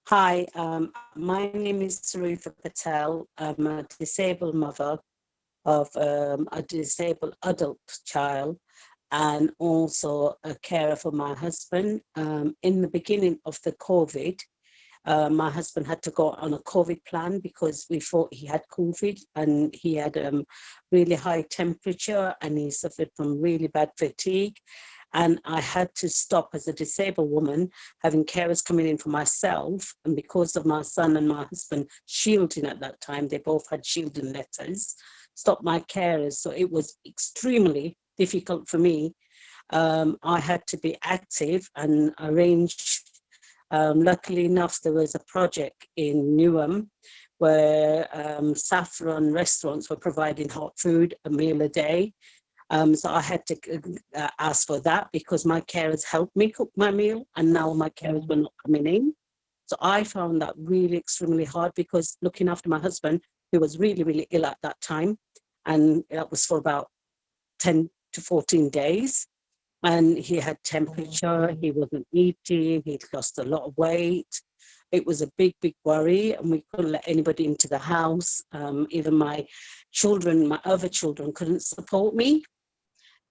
Hi, my name is Sarifa Patel. I'm a disabled mother of a disabled adult child and also a carer for my husband. In the beginning of the COVID, my husband had to go on a COVID plan because we thought he had COVID and he had really high temperature and he suffered from really bad fatigue. And I had to stop as a disabled woman having carers coming in for myself. And because of my son and my husband shielding at that time, they both had shielding letters, stop my carers. So it was extremely difficult for me. I had to be active and arrange. Luckily enough, there was a project in Newham where Saffron restaurants were providing hot food, a meal a day. So I had to ask for that because my carers helped me cook my meal and now my carers were not coming in. So I found that really extremely hard because looking after my husband, who was really, really ill at that time, and that was for about 10 to 14 days. And he had temperature, he wasn't eating, he'd lost a lot of weight. It was a big, big worry, and we couldn't let anybody into the house. Even my children, my other children, couldn't support me.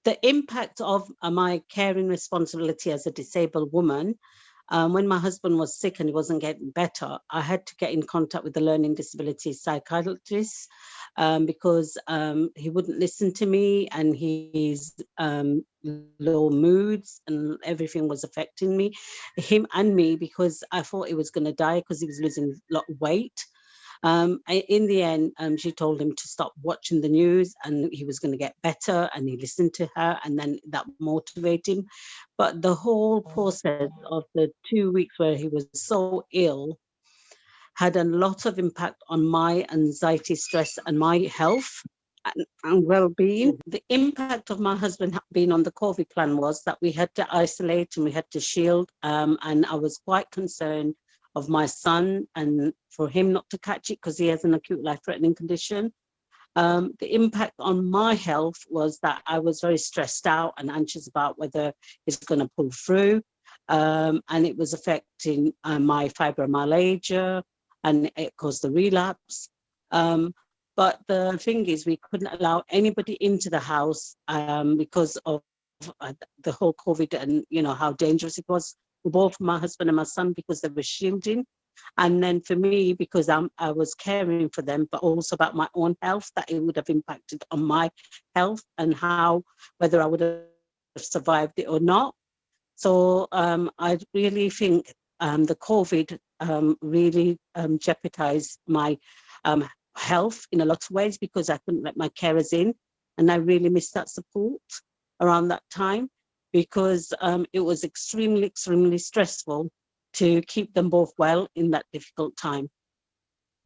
The impact of my caring responsibility as a disabled woman, when my husband was sick and he wasn't getting better, I had to get in contact with the learning disability psychiatrist because he wouldn't listen to me and his low moods and everything was affecting me, him and me, because I thought he was going to die because he was losing a lot of weight. In the end, she told him to stop watching the news and he was going to get better, and he listened to her, and then that motivated him. But the whole process of the 2 weeks where he was so ill had a lot of impact on my anxiety, stress, and my health and well-being. The impact of my husband being on the COVID plan was that we had to isolate and we had to shield, and I was quite concerned of my son and for him not to catch it because he has an acute life-threatening condition. The impact on my health was that I was very stressed out and anxious about whether it's going to pull through, and it was affecting my fibromyalgia, and it caused the relapse. But the thing is, we couldn't allow anybody into the house because of the whole COVID and how dangerous it was for both my husband and my son because they were shielding. And then for me, because I was caring for them, but also about my own health, that it would have impacted on my health and how, whether I would have survived it or not. So I really think the COVID really jeopardized my health in a lot of ways because I couldn't let my carers in. And I really missed that support around that time because it was extremely, extremely stressful to keep them both well in that difficult time.